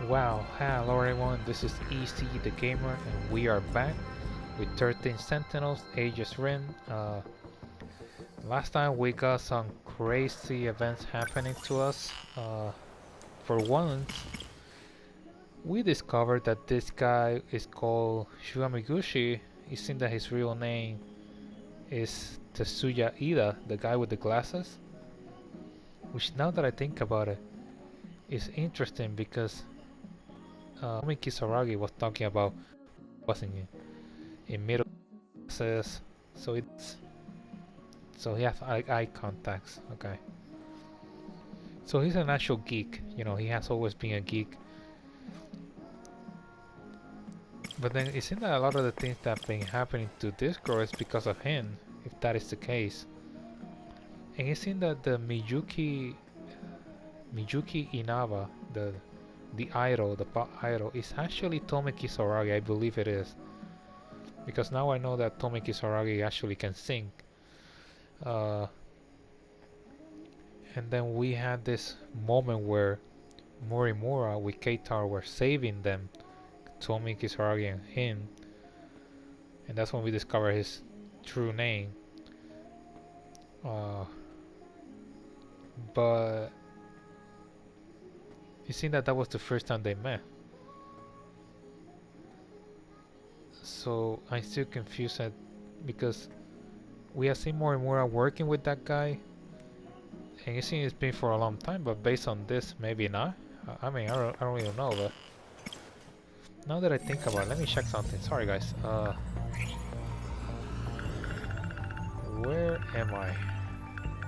Wow, hello everyone, this is EC the Gamer and we are back with 13 Sentinels, Aegis Rim. Last time we got some crazy events happening to us. For once, we discovered that this guy is called Shuamiguchi. It seems that his real name is Tetsuya Ida, the guy with the glasses. Which now that I think about it, is interesting because Tomi Kisaragi was talking about wasn't in middle classes, so it's so he has eye contacts. Okay, so he's an actual geek. You know, he has always been a geek. But then it seems that a lot of the things that have been happening to this girl is because of him, if that is the case. And it seems that the Mijuki Inaba, the idol, the pop idol, is actually Tomi Kisaragi. I believe it is. Because now I know that Tomi Kisaragi actually can sing. Uh, and then we had this moment where Morimura with Keitar were saving them, Tomi Kisaragi and him, and that's when we discover his true name. But it seemed that that was the first time they met. So I'm still confused because we have seen Morimura working with that guy, and it seems it's been for a long time. But based on this, maybe not. I mean, I don't really know. But now that I think about it, let me check something. Sorry, guys. Where am I?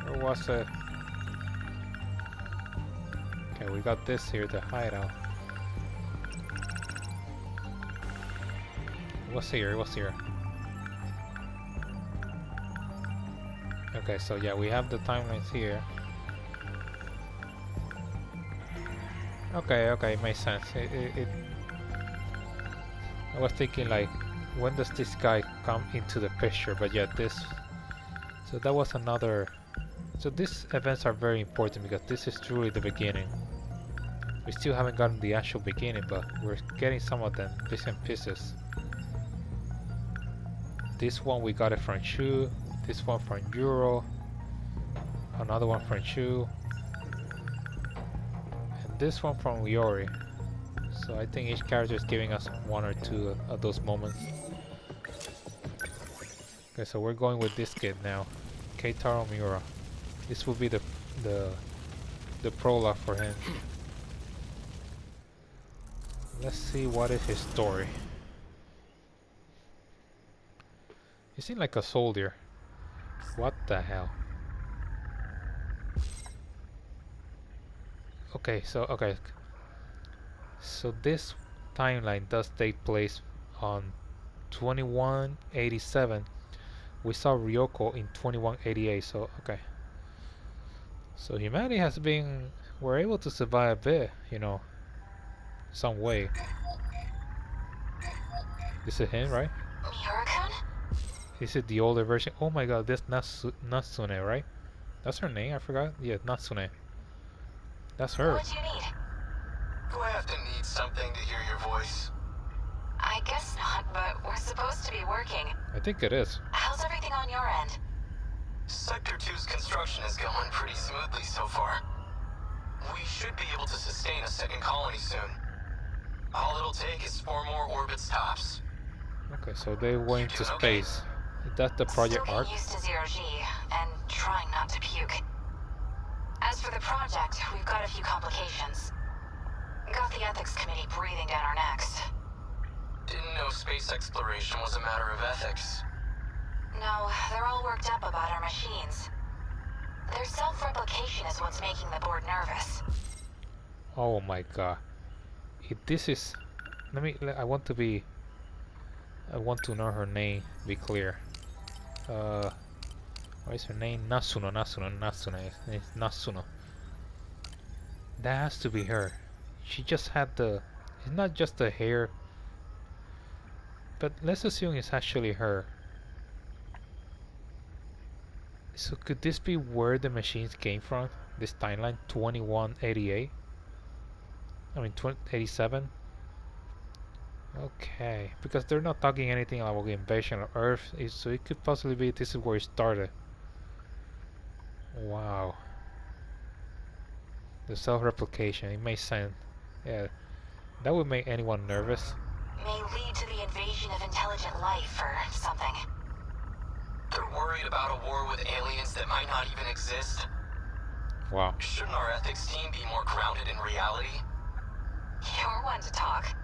Where was it? Okay, we got this here, the hideout. What's here? What's here? Okay, so yeah, we have the timelines here. Okay, okay, it makes sense. I was thinking like, when does this guy come into the picture? But yeah, this. So that was another. So these events are very important because this is truly the beginning. We still haven't gotten the actual beginning, but we're getting some of them, bits and pieces. This one we got it from Shu, this one from Euro, another one from Shu, and this one from Yori. So I think each character is giving us one or two of those moments. Okay, so we're going with this kid now, Keitaro Miura. This will be the prologue for him. Let's see what is his story. He seemed like a soldier. What the hell? Okay, so this timeline does take place on 2187. We saw Ryoko in 2188. So okay. So humanity has been we're able to survive a bit, you know, some way. This is him, right? Miura-kun? Is it the older version? Oh my god, this Natsune, right? That's her name, I forgot. Yeah, Natsune. That's her. What do you need? Do I have to need something to hear your voice? I guess not, but we're supposed to be working. I think it is. How's everything on your end? Sector 2's construction is going pretty smoothly so far. We should be able to sustain a second colony soon. All it'll take is 4 more orbits tops. Okay, so they went to space. That's the project Still arc. getting used to zero-G, and trying not to puke. As for the project, we've got a few complications. Got the ethics committee breathing down our necks. Didn't know space exploration was a matter of ethics. No, they're all worked up about our machines. Their self-replication is what's making the board nervous. Oh my god. If this is... I want to know her name, be clear. What is her name? Natsuno. It's Natsuno. That has to be her. She just had the... It's not just the hair. But let's assume it's actually her. So could this be where the machines came from? This timeline 2188? I mean, 87. Okay, because they're not talking anything about the invasion of Earth, so it could possibly be this is where it started. Wow. The self-replication, it makes sense. Yeah, that would make anyone nervous. May lead to the invasion of intelligent life or something. They're worried about a war with aliens that might not even exist. Wow. Shouldn't our ethics team be more grounded in reality? You're one to talk.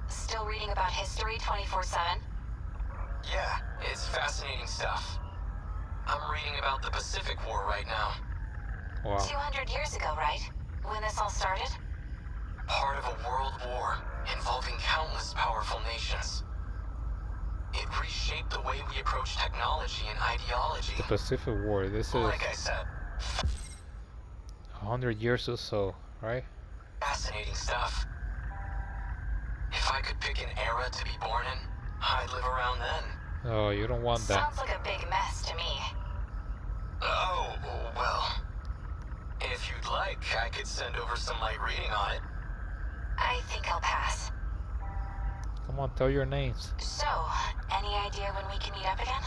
Still reading about history 24/7? Yeah, it's fascinating stuff. I'm reading about the Pacific War right now. Wow. 200 years ago, right? When this all started? Part of a world war involving countless powerful nations. It reshaped the way we approach technology and ideology. The Pacific War, this is Like I said, 100 years or so, right? fascinating stuff. If I could pick an era to be born in, I'd live around then. Oh, you don't want that. Sounds like a big mess to me. Oh, well. If you'd like, I could send over some light reading on it. I think I'll pass. Come on, tell your names. So, any idea when we can meet up again?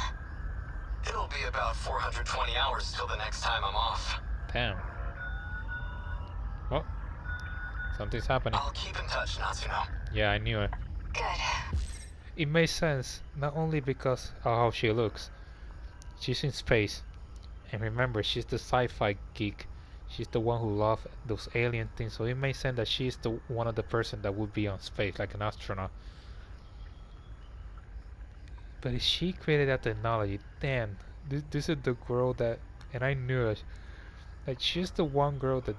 It'll be about 420 hours till the next time I'm off. Damn. Oh, something's happening. I'll keep in touch, Natsuno. Yeah, I knew it. Good. It makes sense, not only because of how she looks. She's in space. And remember, she's the sci-fi geek. She's the one who loves those alien things, so it makes sense that she's the one of the person that would be on space, like an astronaut. But if she created that technology, damn, this is the girl that, and I knew it, like she's the one girl that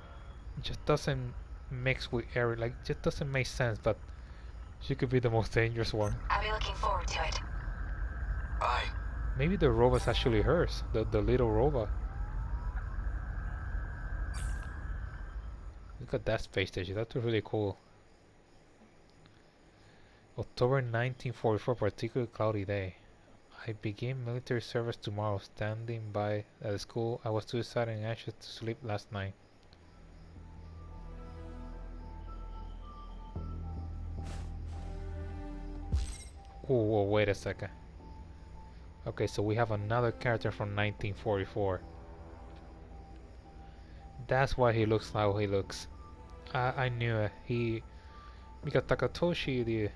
just doesn't mix with Eric, like just doesn't make sense, but she could be the most dangerous one. I'll be looking forward to it. Bye. Maybe the robot's actually hers, the little robot. Look at that space station, that's really cool. October 1944, particularly cloudy day. I begin military service tomorrow, standing by at the school. I was too excited and anxious to sleep last night. Oh, wait a second. Okay, so we have another character from 1944. That's why he looks how he looks. I knew it. Because Takatoshi,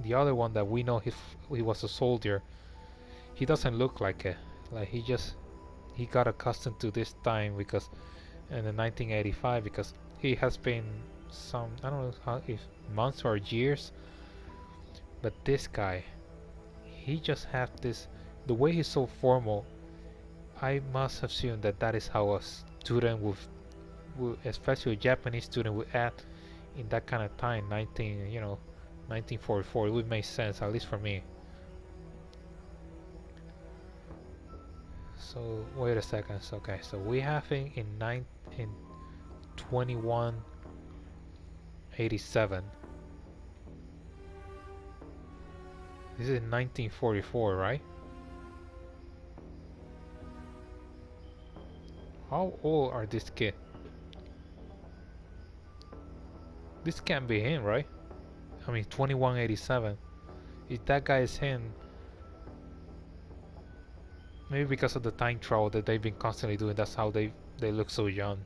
the other one that we know he was a soldier, he doesn't look like it. Like he got accustomed to this time because in the 1985, because he has been some, I don't know how, if months or years, but this guy, he just have this, the way he's so formal. I must assume that that is how a student would, especially a Japanese student, would act in that kind of time, 1944. It would make sense, at least for me. So wait a second. So, okay, so we have him in 2187. This is 1944, right? How old are this kid? This can't be him, right? I mean, 2187. If that guy is him, maybe because of the time travel that they've been constantly doing, that's how they look so young.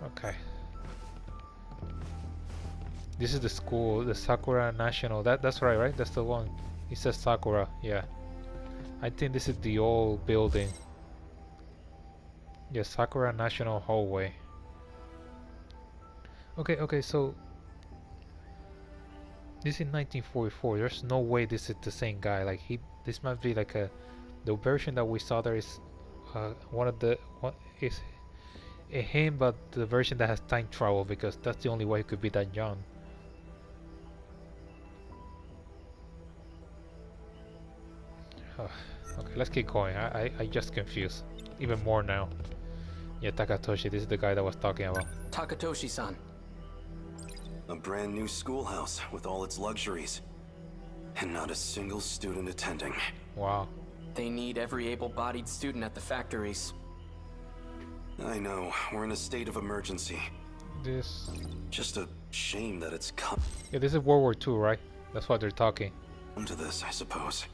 Okay. This is the school, the Sakura National. That's right? That's the one. It says Sakura, yeah. I think this is the old building. Yeah, Sakura National Hallway. Okay, so this is 1944. There's no way this is the same guy. Like this must be like the version that we saw there is is him, but the version that has time travel, because that's the only way he could be that young. Okay, let's keep going. I just confused even more now. Yeah, Takatoshi, this is the guy that was talking about. Takatoshi-san. A brand new schoolhouse with all its luxuries. And not a single student attending. Wow. They need every able-bodied student at the factories. I know, we're in a state of emergency. This... Just a shame that it's come Yeah, this is World War II, right? That's why they're talking. to this, I suppose.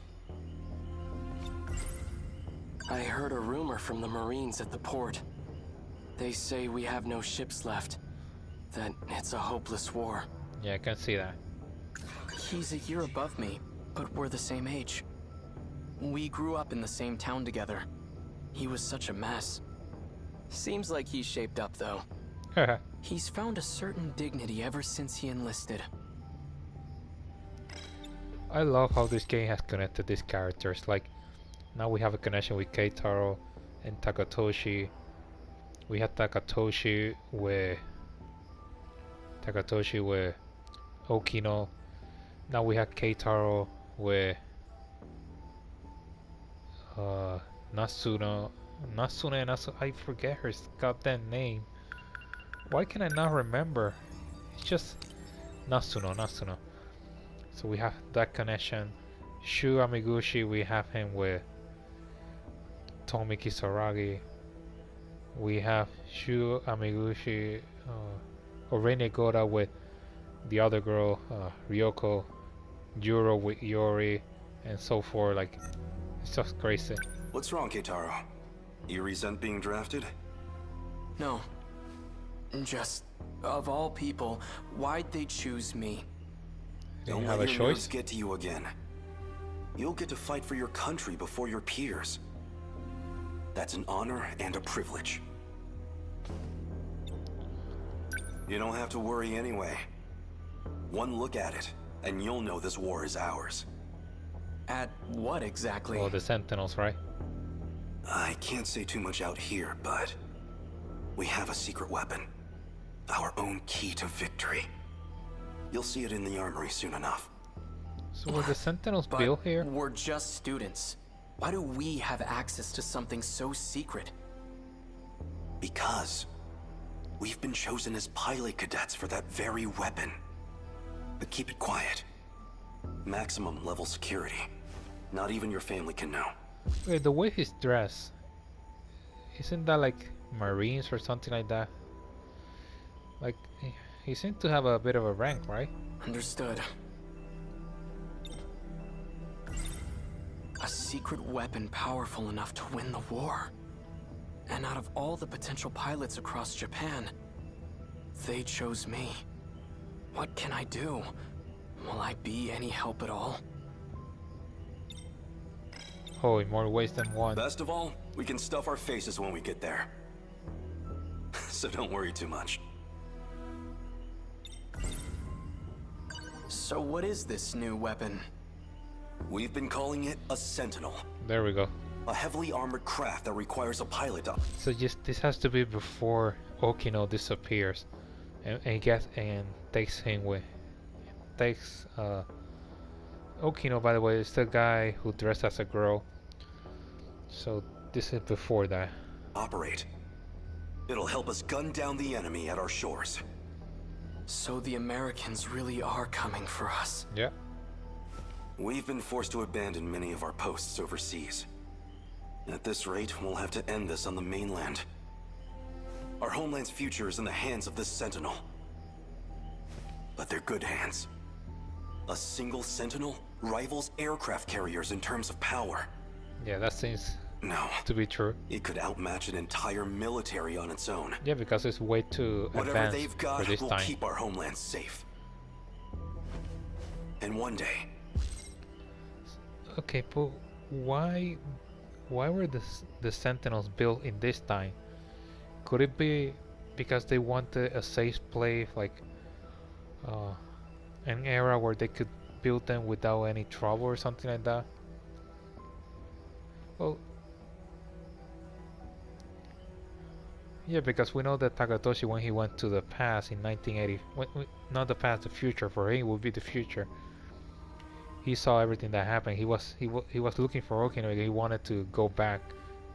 I heard a rumor from the Marines at the port. They say we have no ships left. That it's a hopeless war. Yeah, I can see that. He's a year above me, but we're the same age. We grew up in the same town together. He was such a mess. Seems like he's shaped up, though. He's found a certain dignity ever since he enlisted. I love how this game has connected these characters. Like, now we have a connection with Keitaro and Takatoshi. We had Takatoshi with Okino. Now we have Keitaro with Natsuno. I forget her goddamn name. Why can I not remember? It's just Natsuno. So we have that connection. Shu Amiguchi, we have him with Tomi Kisaragi. We have Shu Amiguchi or Rene Goda with the other girl, Ryoko. Juro with Yori, and so forth. Like, it's just crazy. What's wrong, Keitaro? You resent being drafted? No. Just, of all people, why'd they choose me? Didn't Don't have let a your choice. nerves get to you again. You'll get to fight for your country before your peers. That's an honor and a privilege. You don't have to worry anyway. One look at it, and you'll know this war is ours. At what exactly? Oh, the Sentinels, right? I can't say too much out here, but we have a secret weapon. Our own key to victory. You'll see it in the armory soon enough. So were the Sentinels But built here? we're just students. Why do we have access to something so secret? Because we've been chosen as pilot cadets for that very weapon. But keep it quiet. Maximum level security. Not even your family can know. Wait, the way he's dressed, isn't that like Marines or something like that? Like, he seemed to have a bit of a rank, right? Understood. A secret weapon powerful enough to win the war. And out of all the potential pilots across Japan, they chose me. What can I do? Will I be any help at all? Oh, in more ways than one. Best of all, we can stuff our faces when we get there. So don't worry too much. So what is this new weapon? We've been calling it a Sentinel. There we go. A heavily armored craft that requires a pilot up. So just this has to be before Okino disappears, and takes him with. Takes Okino, by the way, is the guy who dressed as a girl. So this is before that. Operate. It'll help us gun down the enemy at our shores. So the Americans really are coming for us. Yeah. We've been forced to abandon many of our posts overseas. At this rate, we'll have to end this on the mainland. Our homeland's future is in the hands of this Sentinel. But they're good hands. A single Sentinel rivals aircraft carriers in terms of power. Yeah, that seems No, to be true. it could outmatch an entire military on its own. Yeah, because it's way too Whatever advanced they've for got this will time. keep our homeland safe. And one day, Okay, but why were the Sentinels built in this time? Could it be because they wanted a safe place, like an era where they could build them without any trouble or something like that? Well, yeah, because we know that Takatoshi, when he went to the past in 1980, not the past, the future, for him it would be the future. He saw everything that happened. He was looking for Okinawa. He wanted to go back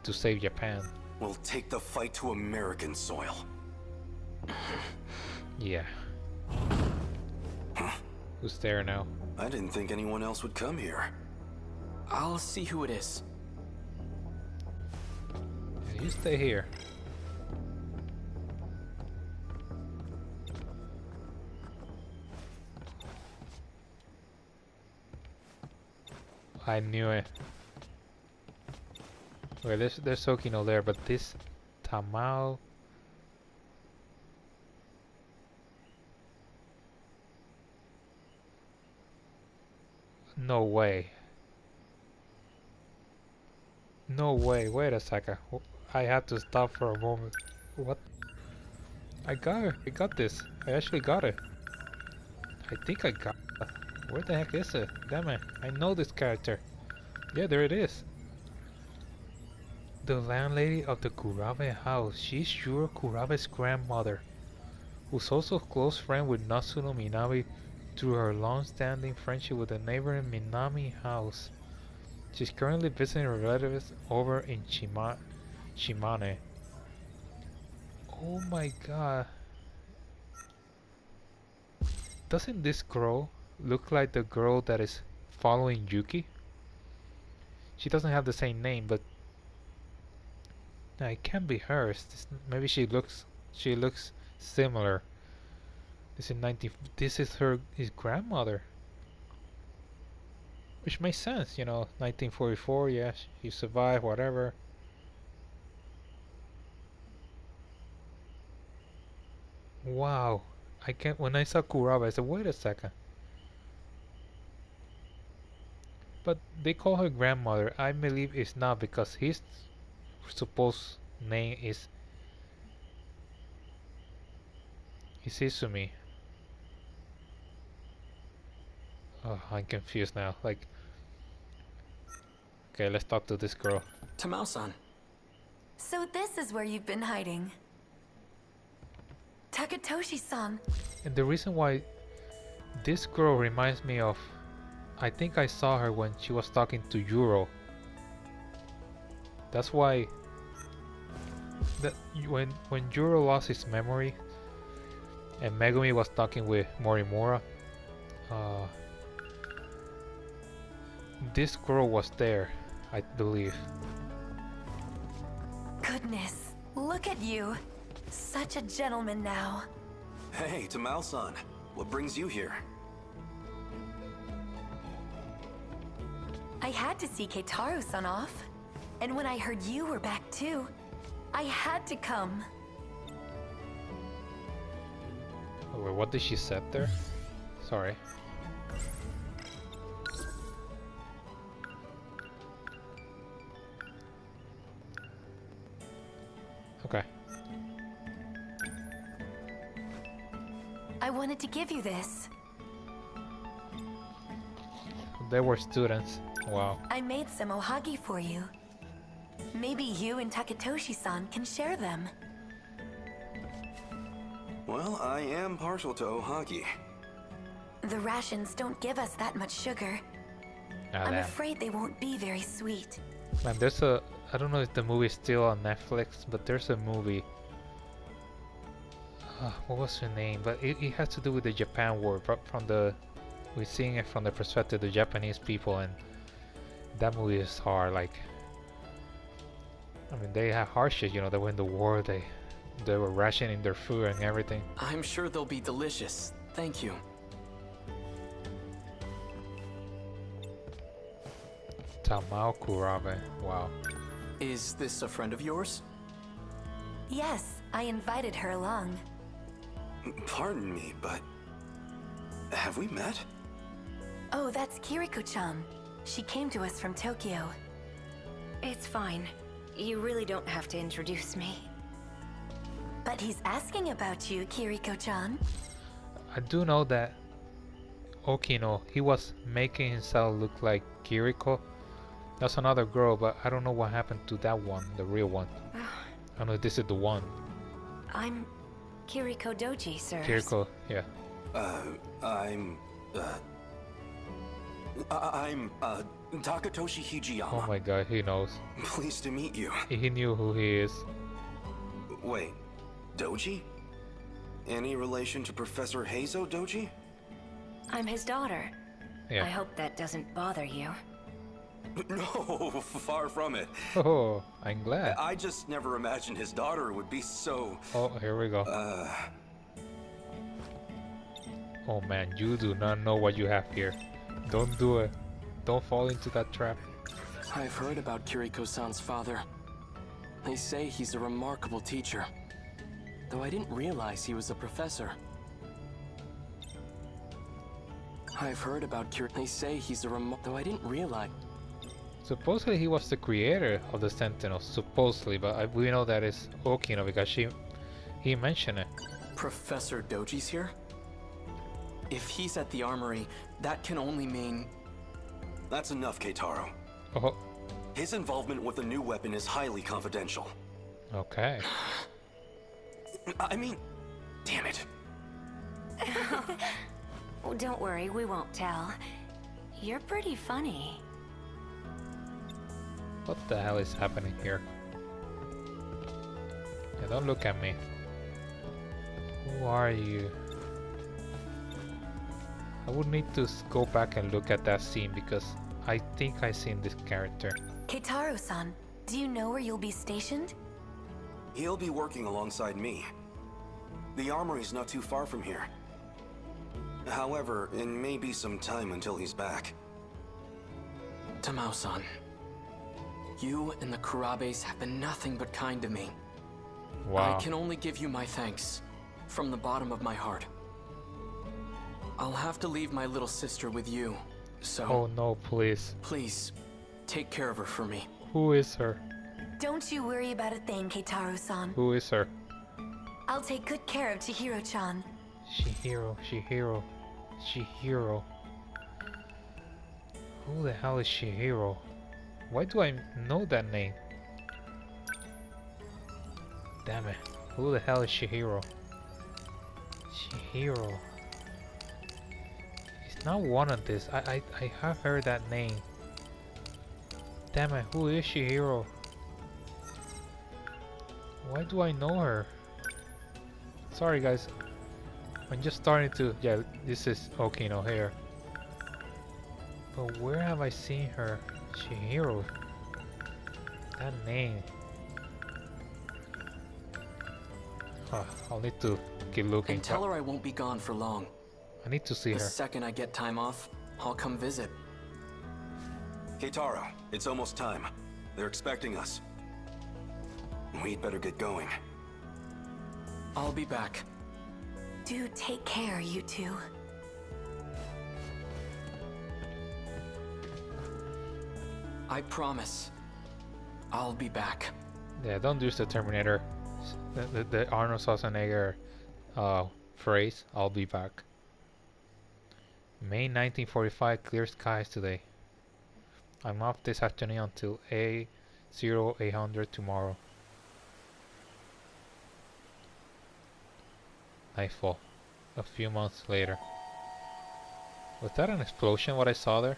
to save Japan. we'll take the fight to American soil. Yeah. Who's there now? I didn't think anyone else would come here. I'll see who it is. You stay here. I knew it. Okay, there's Okino there, but this Tamao. No way. No way. Wait a second. I had to stop for a moment. What? I got it. I got this. I actually got it. I think I got it. Where the heck is it? Damn it. I know this character. Yeah, there it is. The landlady of the Kurabe house. She's Yuro Kurabe's grandmother, who's also a close friend with Natsuno Minami through her long-standing friendship with the neighboring Minami house. She's currently visiting her relatives over in Shimane. Oh my god. Doesn't this girl look like the girl that is following Yuki? She doesn't have the same name, but it can't be hers. Maybe she looks similar. This is his grandmother. Which makes sense, you know, 1944, yes, she survived, whatever. Wow. When I saw Kuraba, I said, wait a second. But they call her grandmother. I believe it's not, because his supposed name is Izumi. Oh, I'm confused now. Like, okay, let's talk to this girl. Tamao-san. So this is where you've been hiding. Takatoshi-san. And the reason why this girl reminds me of, I think I saw her when she was talking to Yuro. That's why when Yuro lost his memory and Megumi was talking with Morimura, this girl was there, I believe. Goodness, look at you. Such a gentleman now. Hey, Tamao-san. What brings you here? I had to see Keitaru-san off. And when I heard you were back too, I had to come. Oh, wait, what did she set there? Sorry. Okay. I wanted to give you this. They were students. Wow. I made some ohagi for you. Maybe you and Takatoshi-san can share them. Well, I am partial to ohagi. The rations don't give us that much sugar. I'm afraid they won't be very sweet. Man, I don't know if the movie is still on Netflix, but there's a movie. What was her name? But it has to do with the Japan war, we're seeing it from the perspective of the Japanese people, and that movie is hard. Like, I mean, they have hardships, you know. They went to war, they were rationing their food and everything. I'm sure they'll be delicious. Thank you. Tamao Kurabe, wow. Is this a friend of yours? Yes, I invited her along. Pardon me, but have we met? Oh, that's Kiriko-chan. She came to us from Tokyo. It's fine. You really don't have to introduce me. But he's asking about you, Kiriko-chan. I do know that Okino, he was making himself look like Kiriko. That's another girl, but I don't know what happened to that one, the real one. I don't know if this is the one. I'm Kiriko Doji, sir. Kiriko, yeah. I'm Takatoshi Hijiyama. Oh my god, he knows. Pleased to meet you. He knew who he is. Wait, Doji? Any relation to Professor Heizo Doji? I'm his daughter. Yeah. I hope that doesn't bother you. No, far from it. Oh, I'm glad. I just never imagined his daughter would be so... Oh, here we go. Oh man, you do not know what you have here. Don't do it. don't fall into that trap. I've heard about Kiriko-san's father. They say he's a remarkable teacher. Though I didn't realize he was a professor. I've heard about They say he's a though I didn't realize. Supposedly he was the creator of the Sentinels, supposedly, but we know that it's Okino because he mentioned it. Professor Doji's here? If he's at the armory, that can only mean... That's enough, Keitaro. Oh, His involvement with the new weapon is highly confidential. okay. I mean, damn it. Oh, don't worry, we won't tell. You're pretty funny. What the hell is happening here? Yeah, don't look at me. Who are you? I would need to go back and look at that scene because I think I've seen this character. Keitaro-san, do you know where you'll be stationed? He'll be working alongside me. The armory's not too far from here. However, it may be some time until he's back. Tamao-san, you and the Kurabes have been nothing but kind to me. Wow. I can only give you my thanks, from the bottom of my heart. I'll have to leave my little sister with you, so... Oh no, please. Please, take care of her for me. Who is her? Don't you worry about a thing, Keitaro-san. Who is her? I'll take good care of Chihiro-chan. Chihiro. Who the hell is Chihiro? Why do I know that name? Damn it. Who the hell is Chihiro? Chihiro. It's not one of this. I have heard that name. Damn it, who is Chihiro? Why do I know her? Sorry guys. I'm just starting to... Yeah, this is Okino here. But where have I seen her? Chihiro. That name. Huh, I'll need to keep looking. And tell her I won't be gone for long. I need to see The her. second I get time off, I'll come visit. Keitaro, it's almost time. They're expecting us. We'd better get going. I'll be back. Do take care, you two. I promise. I'll be back. Yeah, don't use the Terminator. The Arnold Schwarzenegger phrase, I'll be back. May 1945, clear skies today. I'm off this afternoon until A0800 tomorrow. Nightfall. A few months later. Was that an explosion, what I saw there?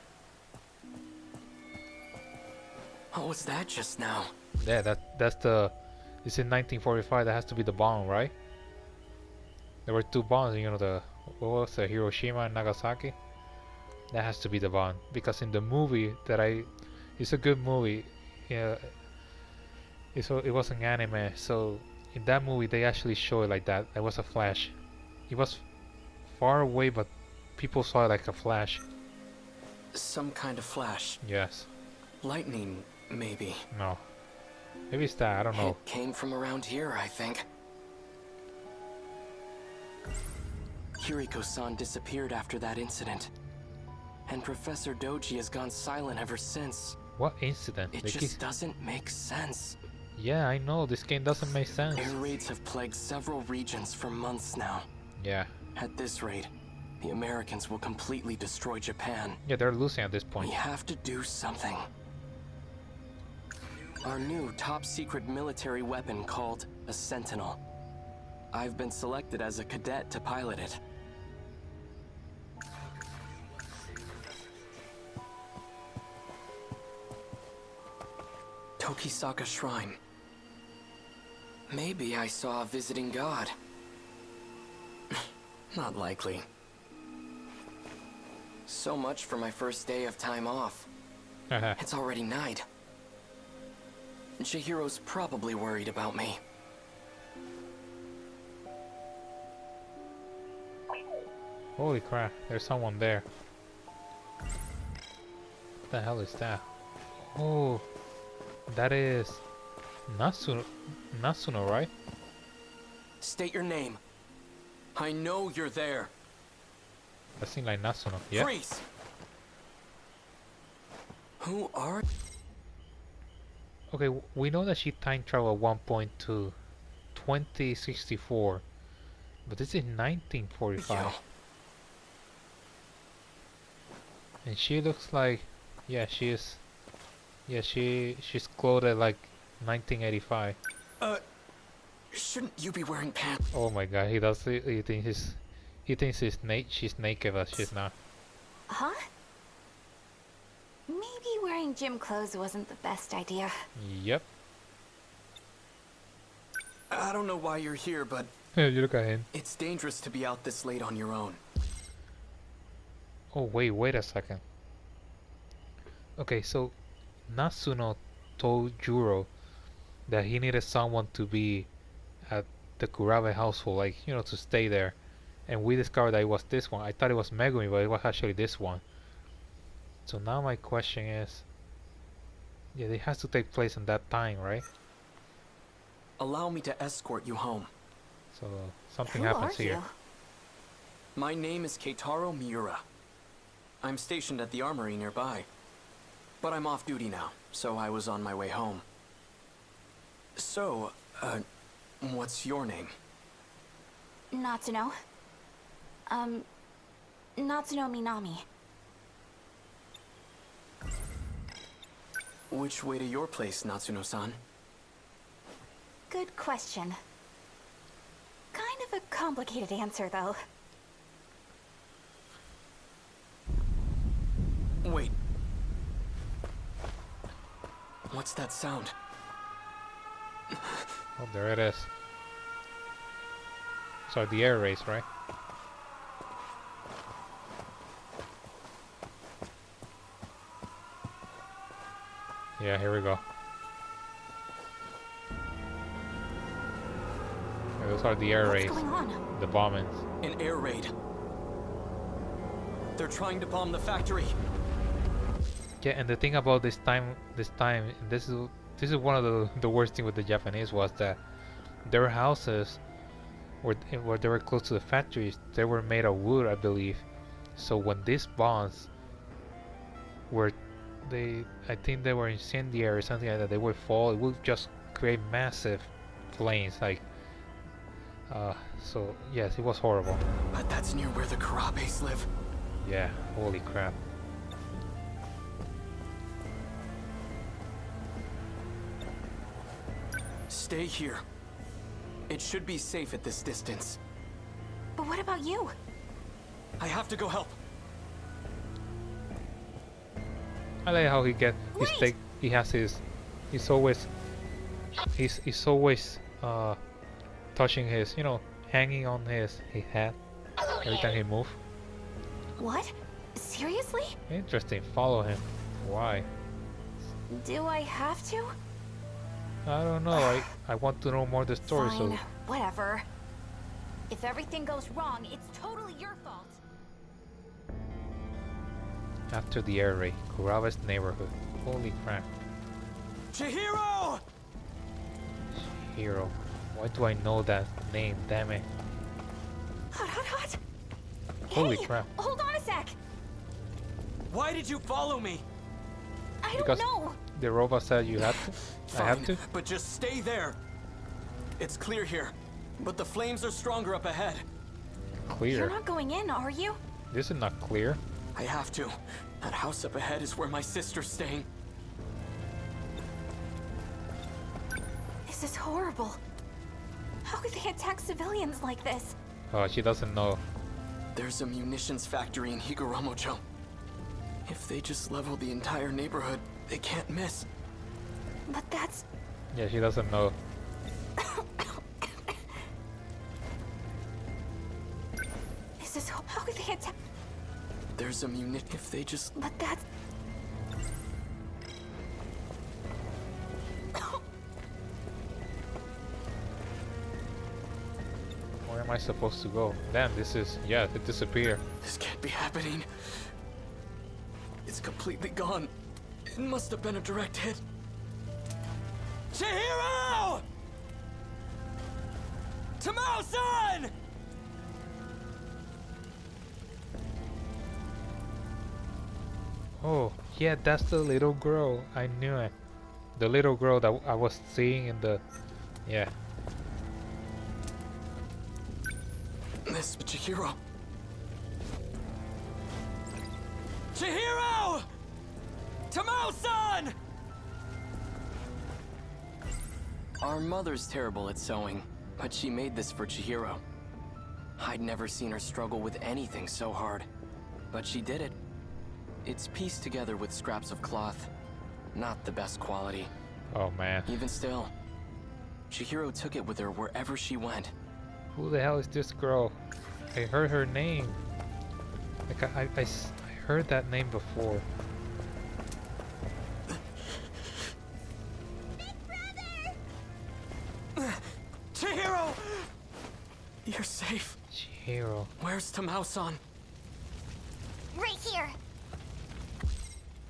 What was that just now? Yeah, that's the... It's in 1945, that has to be the bomb, right? There were two bombs, you know, the... What was it, Hiroshima and Nagasaki? That has to be the bomb. Because in the movie that it's a good movie. Yeah, it was an anime, so in that movie they actually show it like that. It was a flash. It was far away, but people saw it like a flash. Some kind of flash. Yes. Lightning, maybe. No. Maybe it's that, I don't know. It came from around here, I think. Kiriko-san disappeared after that incident. And Professor Doji has gone silent ever since. What incident? It just doesn't make sense. Yeah, I know, this game doesn't make sense. Air raids have plagued several regions for months now. Yeah. At this rate, the Americans will completely destroy Japan. Yeah, they're losing at this point. We have to do something. Our new top-secret military weapon called a Sentinel. I've been selected as a cadet to pilot it. Tokisaka Shrine. Maybe I saw a visiting god. Not likely. So much for my first day of time off. It's already night. Chihiro's probably worried about me. Holy crap, there's someone there. the hell is that? Oh, that is Natsuno, right? State your name. I know you're there. That seems like Natsuno. Yeah. Freeze! Who are... Okay, we know that she time traveled at one point to 2064, but this is 1945. Yo. And she looks like, yeah, she is, yeah, she's clothed like 1985. Shouldn't you be wearing pants? Oh my god, he does. He thinks she's naked, but she's not. Huh? Maybe wearing gym clothes wasn't the best idea. Yep. I don't know why you're here, but You look at him. it's dangerous to be out this late on your own. Oh wait a second. Okay, so Natsuno told Juro that he needed someone to be at the Kurabe household, like, you know, to stay there. And we discovered that it was this one. I thought it was Megumi, but it was actually this one. So now my question is, yeah, it has to take place in that time, right? Allow me to escort you home. So something Who happens are here. you? My name is Keitaro Miura. I'm stationed at the armory nearby. But I'm off duty now, so I was on my way home. So, what's your name? Natsuno. Natsuno Minami. Which way to your place, Natsuno-san? Good question. Kind of a complicated answer, though. Wait. What's that sound? Oh, there it is. So the air race, right? Yeah, here we go. Yeah, those are the air What's raids, going on? the bombings. An air raid. They're trying to bomb the factory. Yeah, and the thing about this time, this is one of the worst thing with the Japanese was that their houses, where they were close to the factories, they were made of wood, I believe. So when these bombs were, I think they were incendiary or something like that, they would fall. It would just create massive flames, like. So yes, it was horrible. But that's near where the Karabes live. Yeah, holy crap. Stay here. It should be safe at this distance. But what about you? I have to go help. I like how he get his Wait! take. He has his. He's always touching his, you know, hanging on his hat every time he move. What? Seriously? Interesting. Follow him. Why? Do I have to? I don't know. I want to know more of the story. Fine, So whatever. If everything goes wrong, it's totally your fault. after the air raid, Kuraba's neighborhood. Holy crap. Chihiro! Hero. Why do I know that name? Damn it. Hot. Holy Hey, crap. hold on a sec. Why did you follow me? I Because don't know. the robot said you have to. I have to. But just stay there. It's clear here, but the flames are stronger up ahead. Clear. You're not going in, are you? This is not clear. I have to. That house up ahead is where my sister's staying. This is horrible. How could they attack civilians like this? Oh, she doesn't know. There's a munitions factory in Higuramocho. If they just level the entire neighborhood, they can't miss. But that's... Yeah, she doesn't know. This is... How could they attack... There's a if they just... But that's... Where am I supposed to go? Damn, this is... Yeah, it disappeared. This can't be happening. It's completely gone. It must have been a direct hit. Chihiro! Tamao-san! Oh, yeah, that's the little girl. I knew it. The little girl that I was seeing in the... Yeah. Miss Chihiro. Chihiro! Tamao-san! Our mother's terrible at sewing, but she made this for Chihiro. I'd never seen her struggle with anything so hard, but she did it. It's pieced together with scraps of cloth. Not the best quality. Oh man. Even still, Chihiro took it with her wherever she went. Who the hell is this girl? I heard her name. Like I heard that name before. Chihiro! You're safe. Chihiro. Where's Tamao-san? Right here.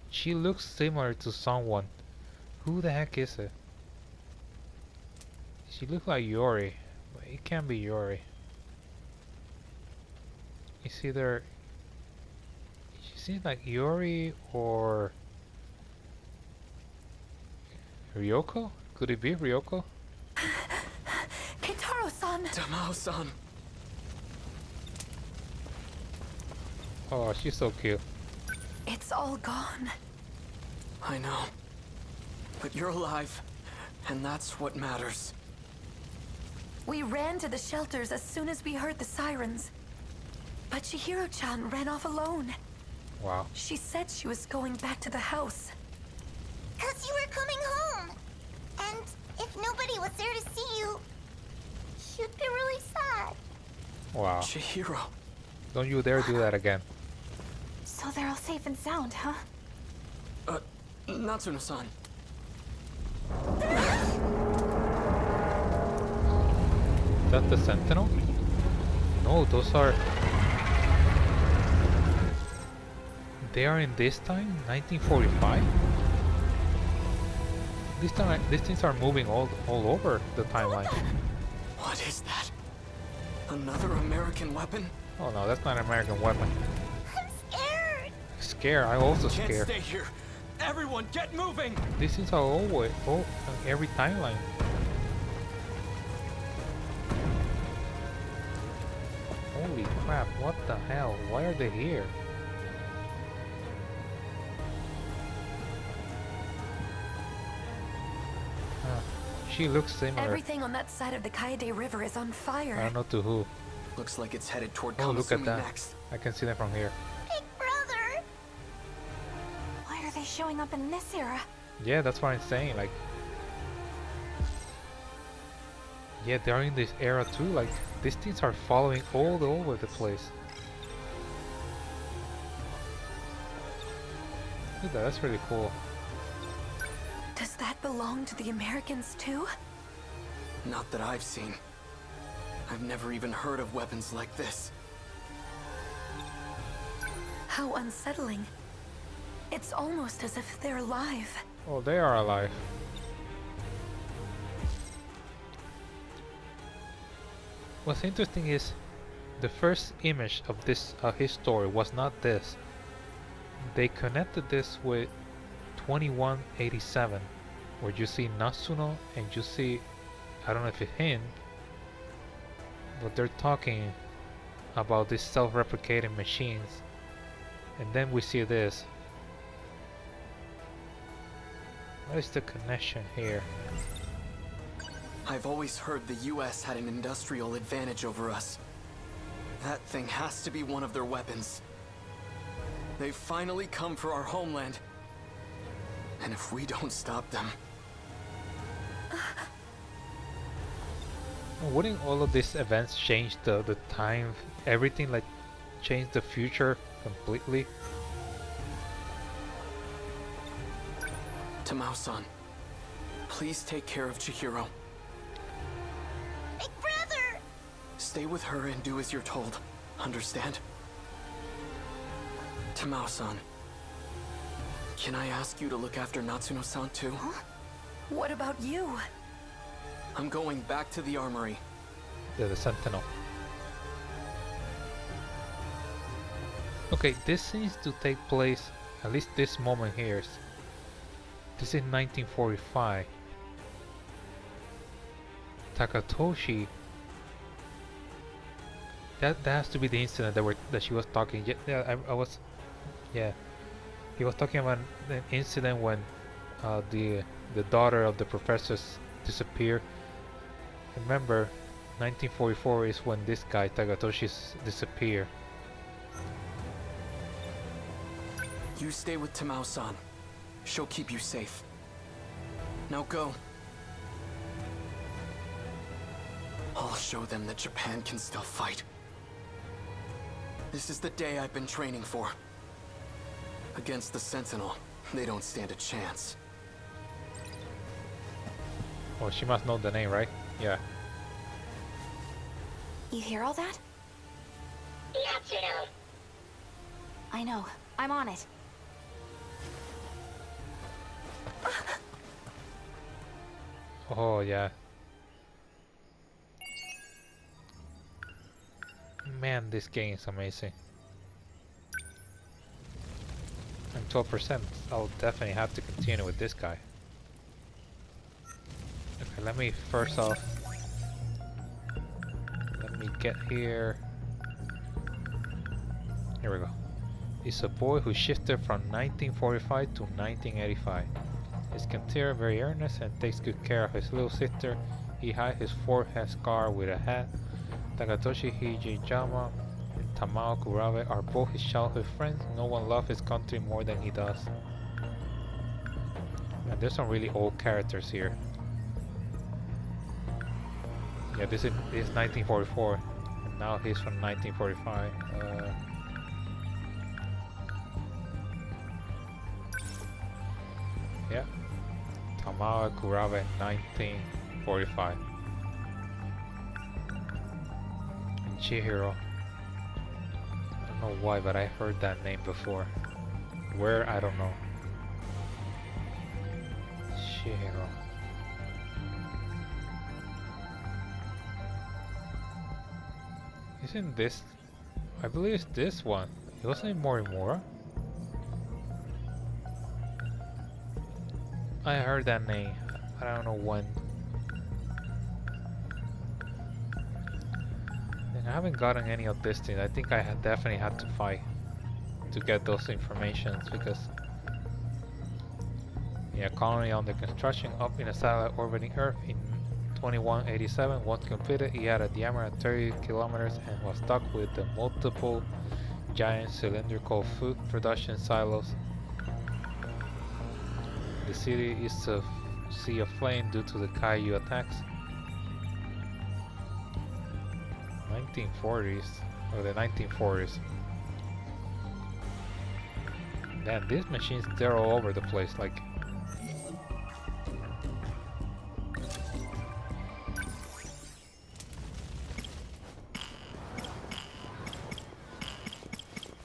She looks similar to someone. Who the heck is it? She looks like Yori, but it can't be Yori. It's either... She seems like Yori or... Ryoko? Could it be Ryoko? Kitaro-san! Tamao-san. Oh, she's so cute. It's all gone. I know. But you're alive, and that's what matters. We ran to the shelters as soon as we heard the sirens. But Chihiro-chan ran off alone. Wow. She said she was going back to the house. 'Cause you were coming home. And if nobody was there to see you, you'd be really sad. Wow. Chihiro. Don't you dare do that again. So they're all safe and sound, huh? Natsuno-san. Is that the Sentinel? No, those are... They are in this time? 1945? These things are moving all over the timeline. What is that? Another American weapon? Oh no, that's not an American weapon. I'm scared. Scared, I'm also Can't scared. stay here. Everyone, get moving! These things are always on every timeline. Holy crap, what the hell? Why are they here? She looks similar. Everything on that side of the Kaede River is on fire. I don't know to who. Looks like it's headed toward Oh, look at Kamasumi that. next. I can see them from here. Big brother. Why are they showing up in this era? Yeah, that's what I'm saying. Like, yeah, they're in this era too. Like, these things are following all over the place. Look at that, that's really cool. Does that belong to the Americans too? Not that I've seen. I've never even heard of weapons like this. How unsettling. It's almost as if they're alive. Oh, they are alive. What's interesting is the first image of this his story was not this. They connected this with 2187, where you see Natsuno and you see, I don't know if it's him, but they're talking about these self-replicating machines, and then we see this. What is the connection here? I've always heard the US had an industrial advantage over us. That thing has to be one of their weapons. They've finally come for our homeland. And if we don't stop them... Wouldn't all of these events change the time, everything, like change the future completely? Tamao-san, please take care of Chihiro. Big brother! Stay with her and do as you're told. Understand? Tamao-san, Can I ask you to look after Natsuno-san too? What about you? I'm going back to the armory. The Sentinel. Okay, this seems to take place, at least this moment here. This is 1945. Takatoshi. That has to be the incident that she was talking. Yeah, I was. Yeah, he was talking about an incident when the daughter of the professors disappeared. Remember, 1944 is when this guy Takatoshi's disappeared. You stay with Tamao-san. She'll keep you safe. Now go. I'll show them that Japan can still fight. This is the day I've been training for. Against the Sentinel, they don't stand a chance. Well, she must know the name, right? Yeah. You hear all that? Natsuno. I know. I'm on it. Oh, yeah. Man, this game is amazing. I'm 12%. I'll definitely have to continue with this guy. Okay, let me first off... Let me get here. Here we go. He's a boy who shifted from 1945 to 1985. His considered very earnest and takes good care of his little sister. He hides his forehead scar with a hat. Takatoshi Hijiyama and Tamao Kurabe are both his childhood friends. No one loves his country more than he does. And there's some really old characters here. Yeah, this is 1944, and now he's from 1945. Yeah, Tamao Kurabe, 1945. And Chihiro. I don't know why, but I heard that name before. Where, I don't know. Chihiro. Isn't this... I believe it's this one. It wasn't Morimura? I heard that name. I don't know when. And I haven't gotten any of these things. I think I definitely had to fight to get those informations because... Yeah, colony under construction up in a satellite orbiting Earth in 2187. Once completed, he had a diameter of 30 kilometers and was stuck with the multiple giant cylindrical food production silos. The city is a sea of flame due to the Kaiju attacks. 1940s, or the 1940s. Damn, these machines, they're all over the place, like...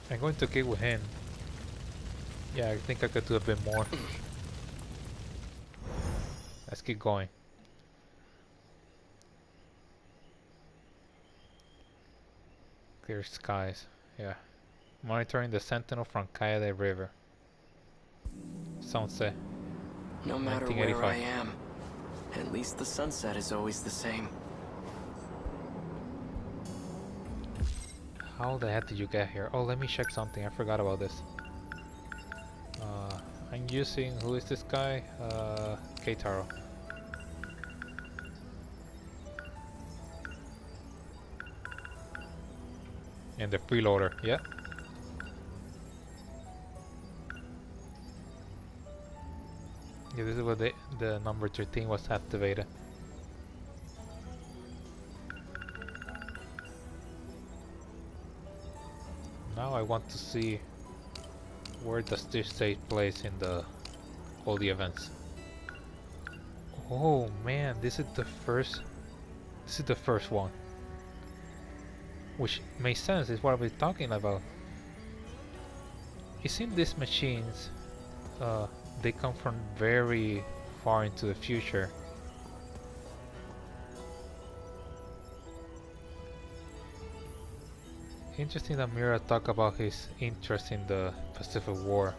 I'm going to kick with him. Yeah, I think I could do a bit more. Let's keep going. Clear skies. Yeah. Monitoring the Sentinel from Kaede River. Sunset. No matter where I am, at least the sunset is always the same. How the heck did you get here? Oh, let me check something. I forgot about this. I'm using... Who is this guy? Keitaro. And the freeloader, yeah. Yeah, this is what the number 13 was activated. Now I want to see where does this take place in all the events. Oh man, this is the first one. Which makes sense, is what we're talking about. It seems these machines they come from very far into the future. Interesting that Mira talked about his interest in the Pacific War.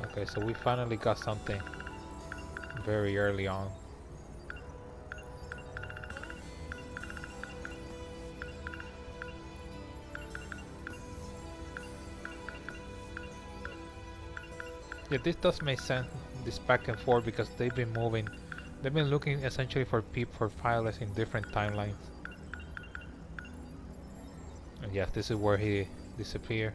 Okay, so we finally got something very early on. Yeah, this does make sense, this back and forth, because they've been moving. They've been looking essentially for pilots in different timelines. And yes, this is where he disappeared.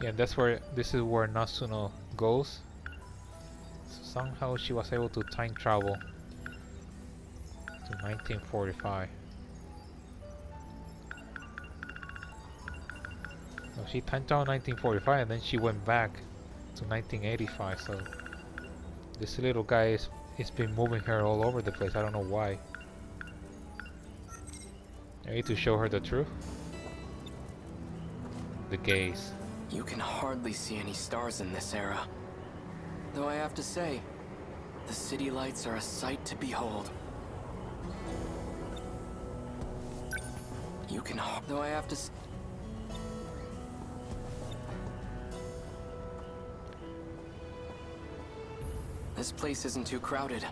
Yeah, this is where Natsuno goes. So somehow she was able to time travel to 1945. No, she time traveled 1945 and then she went back to 1985. So this little guy is been moving her all over the place. I don't know why. I need to show her the truth. The gaze. You can hardly see any stars in this era. Though I have to say, the city lights are a sight to behold. You can though I have to This place isn't too crowded.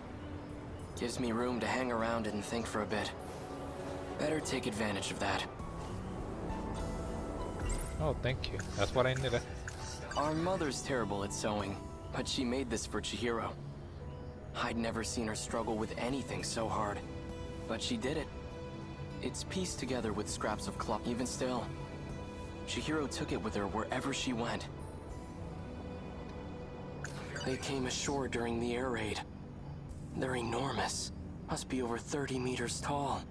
Gives me room to hang around and think for a bit. Better take advantage of that. Oh, thank you. That's what I needed. Our mother's terrible at sewing, but she made this for Chihiro. I'd never seen her struggle with anything so hard, but she did it. It's pieced together with scraps of cloth. Even still, Chihiro took it with her wherever she went. They came ashore during the air raid. They're enormous. Must be over 30 meters tall.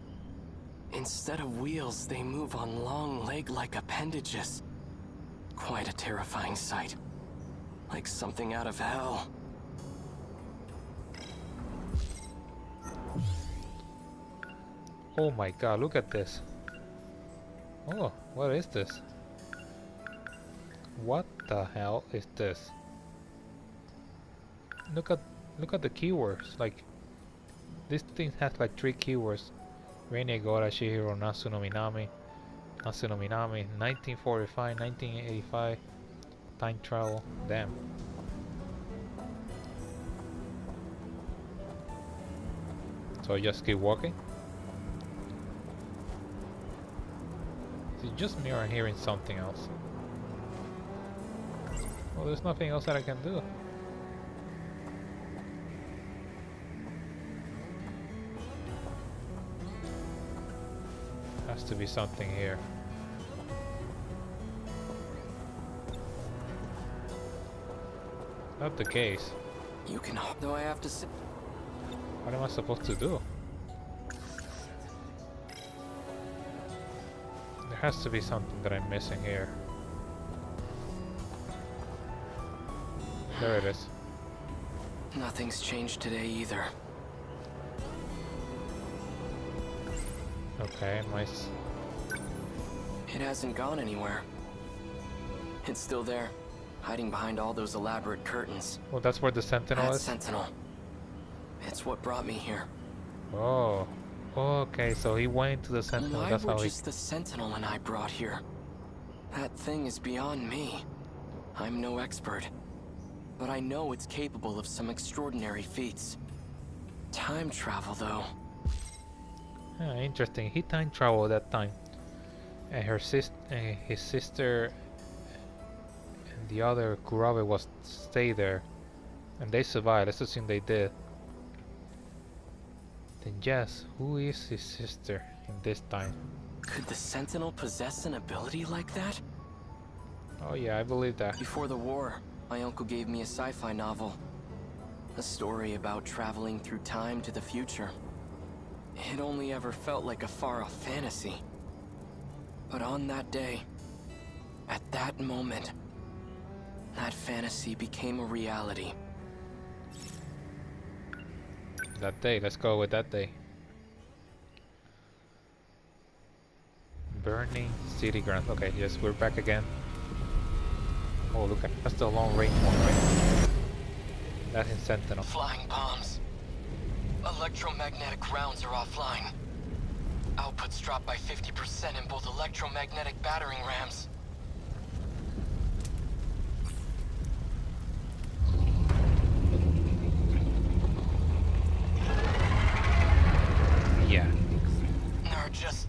Instead of wheels, they move on long leg-like appendages. Quite a terrifying sight. Like something out of hell. Oh my god, look at this. Oh, what is this? What the hell is this? Look at the keywords. Like, this thing has like 3 keywords. Reine Gora, Chihiro, Natsuno Minami, 1945, 1985, time travel. Damn. So just keep walking. It's just me or hearing something else. Well, there's nothing else that I can do. Has to be something here. Not the case. You can though I have to sit. What am I supposed to do? There has to be something that I'm missing here. There it is. Nothing's changed today either. Okay, nice. It hasn't gone anywhere. It's still there, hiding behind all those elaborate curtains. Well, that's where the Sentinel That is? Sentinel. It's what brought me here. Oh. Okay, so he went to the Sentinel. Why That's were how he... just the Sentinel and I brought here? That thing is beyond me. I'm no expert. But I know it's capable of some extraordinary feats. Time travel, though. Yeah, interesting. He time traveled that time, and his sister, and the other Kurabe was stay there, and they survived. Let's assume they did. Then yes, who is his sister in this time? Could the Sentinel possess an ability like that? Oh yeah, I believe that. Before the war, my uncle gave me a sci-fi novel. A story about traveling through time to the future. It only ever felt like a far-off fantasy. But on that day, at that moment, that fantasy became a reality. That day, let's go with that day. Burning city grounds. Okay, yes, we're back again. Oh, look at that's the long range one, right? That's in Sentinel. Flying bombs. Electromagnetic rounds are offline. Outputs dropped by 50% in both electromagnetic battering rams. Yeah. There are just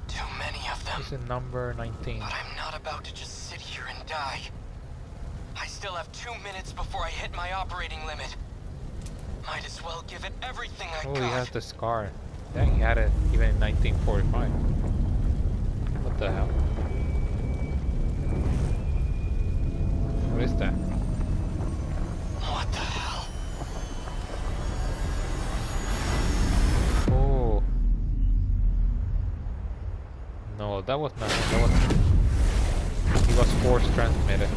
too many of them. This is number 19. But I'm not about to just sit here and die. I still have 2 minutes before I hit my operating limit. Might as well give it everything I Oh, got. he has the scar. Dang, he had it even in 1945. What the hell? What is that? What the hell? Oh. No, that was not. That was. He was force transmitted.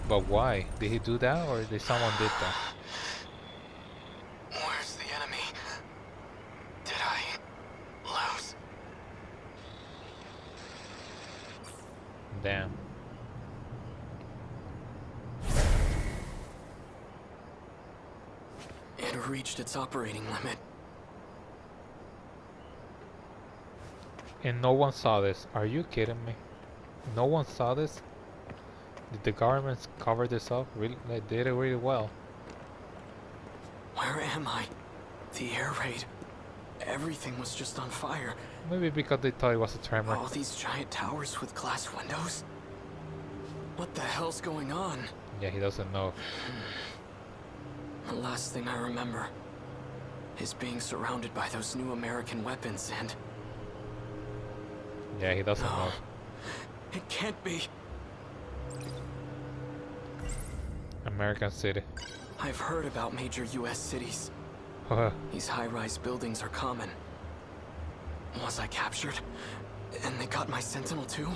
But why? Did he do that, or did someone did that? Where's the enemy? Did I lose? Damn. It reached its operating limit. And no one saw this. Are you kidding me? No one saw this? Did the governments cover this up? Really, they did it really well. Where am I? The air raid. Everything was just on fire. Maybe because they thought it was a tremor. All these giant towers with glass windows? What the hell's going on? Yeah, he doesn't know. The last thing I remember is being surrounded by those new American weapons and... Yeah, he doesn't No. know. It can't be. American city. I've heard about major US cities. These high-rise buildings are common. Was I captured? And they got my Sentinel too?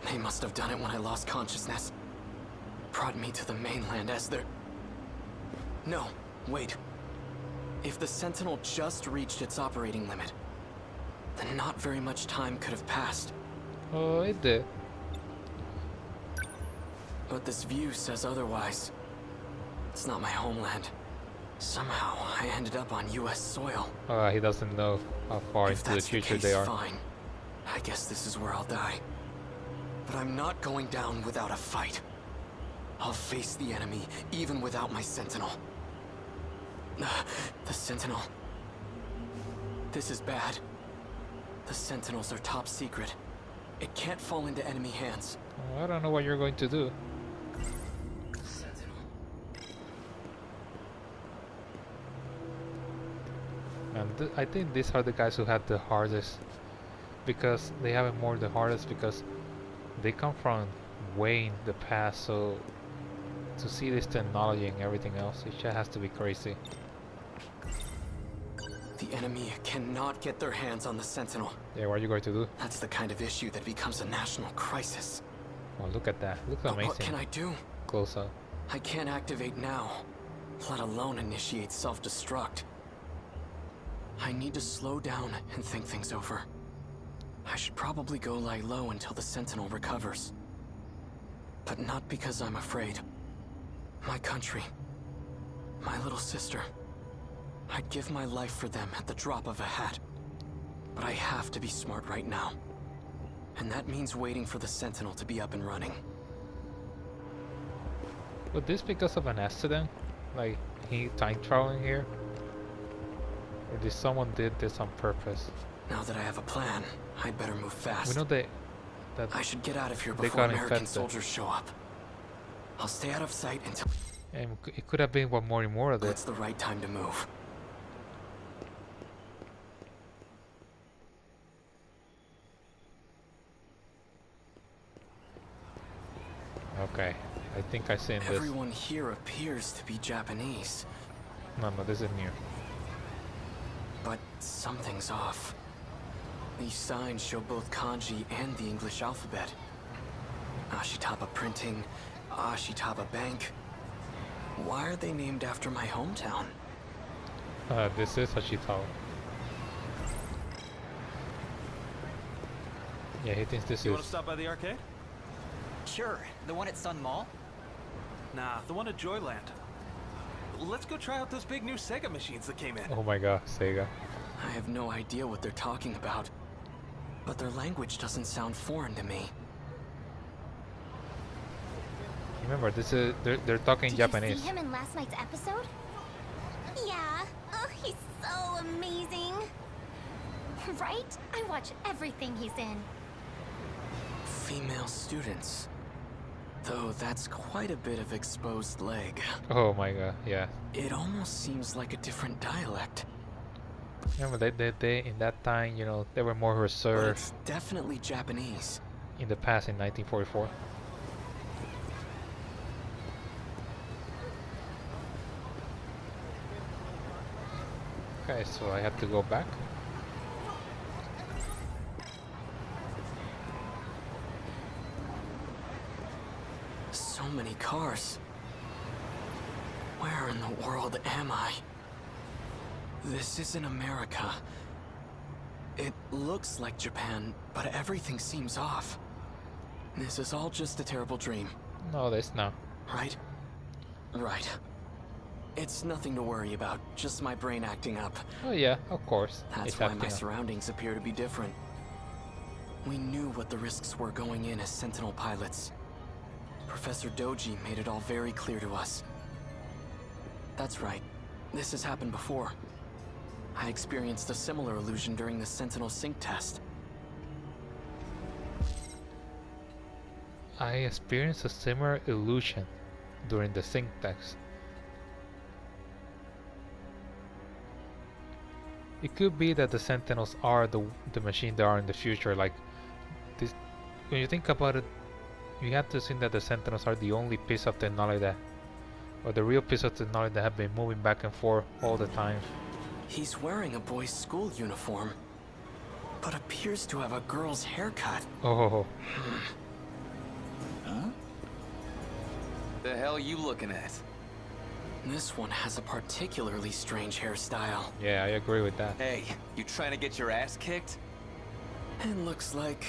They must have done it when I lost consciousness. Brought me to the mainland as their... No, wait. If the Sentinel just reached its operating limit, then not very much time could have passed. Oh, it did. But this view says otherwise. It's not my homeland. Somehow, I ended up on US soil. He doesn't know how far If into the that's future case, they are. fine. I guess this is where I'll die. But I'm not going down without a fight. I'll face the enemy, even without my Sentinel. The Sentinel. This is bad. The Sentinels are top secret. It can't fall into enemy hands. I don't know what you're going to do. And I think these are the guys who had the hardest, because they have it more the hardest because they come from way in the past, so to see this technology and everything else, it just has to be crazy. The enemy cannot get their hands on the Sentinel. Yeah, what are you going to do? That's the kind of issue that becomes a national crisis. Oh, look at that. Looks But amazing. what can I do? Close up. I can't activate now, let alone initiate self-destruct. I need to slow down and think things over. I should probably go lie low until the Sentinel recovers. But not because I'm afraid. My country, my little sister. I'd give my life for them at the drop of a hat. But I have to be smart right now. And that means waiting for the Sentinel to be up and running. Was this because of an accident? Like, he time traveling here? Or did someone did this on purpose? Now that I have a plan, I'd better move fast. We know that I should get out of here they before got American infected. soldiers show up. I'll stay out of sight until And it could have been one more of it's this. the right time to move. Okay, I think I seen this. Everyone here appears to be Japanese. No, no, this is new. But something's off. These signs show both kanji and the English alphabet. Ashitaba Printing, Ashitaba Bank. Why are they named after my hometown? This is Hashitawa. Yeah, he thinks this You is... want to stop by the arcade? Sure, the one at Sun Mall? Nah, the one at Joyland. Let's go try out those big new Sega machines that came in. Oh my god, Sega. I have no idea what they're talking about. But their language doesn't sound foreign to me. Remember, this is they're talking Did Japanese. you see him in last night's episode? Yeah. Oh, he's so amazing. Right? I watch everything he's in. Female students. Though that's quite a bit of exposed leg. Oh my god, yeah. It almost seems like a different dialect. Remember, they in that time, you know, they were more But reserved it's definitely Japanese. in the past in 1944. Okay, so I have to go back. So many cars. Where in the world am I? This isn't America. It looks like Japan, but everything seems off. This is all just a terrible dream, No, this no. right? Right. It's nothing to worry about, just my brain acting up. Oh yeah, of course. That's It's why acting my up. surroundings appear to be different. We knew what the risks were going in as Sentinel pilots. Professor Doji made it all very clear to us. That's right. This has happened before. I experienced a similar illusion during the Sentinel sync test. I experienced a similar illusion during the sync test. It could be that the Sentinels are the machine they are in the future. Like this, when you think about it, you have to assume that the Sentinels are the only piece of technology that, or the real piece of technology that have been moving back and forth all the time. He's wearing a boy's school uniform, but appears to have a girl's haircut. Oh, Huh? The hell you looking at? This one has a particularly strange hairstyle. yeah, I agree with that. Hey, you trying to get your ass kicked? It looks like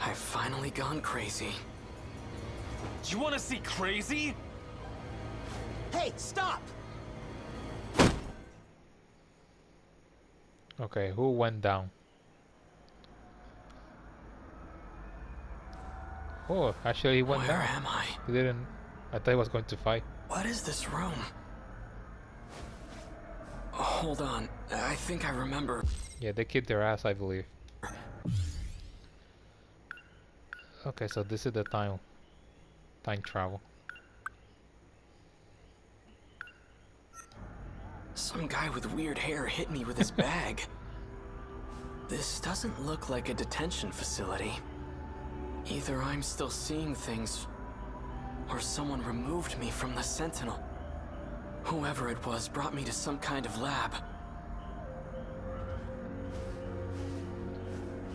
I've finally gone crazy. You want to see crazy? Hey, stop! Okay, who went down? Oh, actually he went Where down. am I? He didn't. I thought he was going to fight. What is this room? Hold on. I think I remember. Yeah, they kicked their ass, I believe. Okay, so this is the time travel. Some guy with weird hair hit me with his bag. This doesn't look like a detention facility. Either I'm still seeing things, or someone removed me from the Sentinel. Whoever it was brought me to some kind of lab.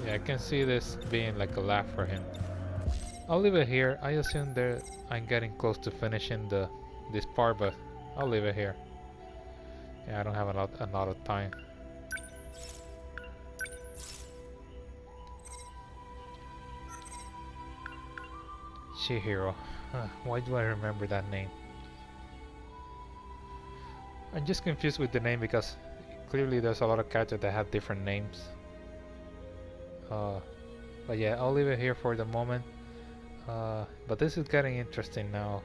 Yeah, I can see this being like a laugh for him. I'll leave it here. I assume that I'm getting close to finishing this part, but I'll leave it here. Yeah, I don't have a lot of time. Chihiro. Why do I remember that name? I'm just confused with the name because clearly there's a lot of characters that have different names. But yeah, I'll leave it here for the moment. But this is getting interesting now.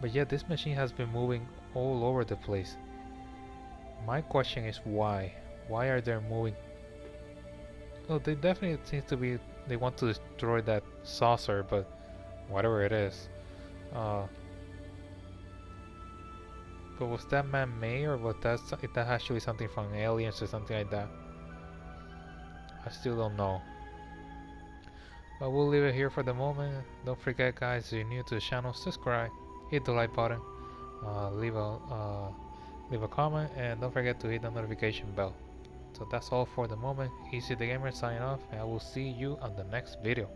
But yeah, this machine has been moving all over the place. My question is why? Why are they moving? Oh, they definitely seems to be. They want to destroy that saucer, but whatever it is. But was that man-made, or was that actually something from aliens or something like that? I still don't know. But we'll leave it here for the moment. Don't forget, guys, if you're new to the channel, subscribe, hit the like button. leave a comment, and don't forget to hit the notification bell. So that's all for the moment. Easy the Gamer signing off, and I will see you on the next video.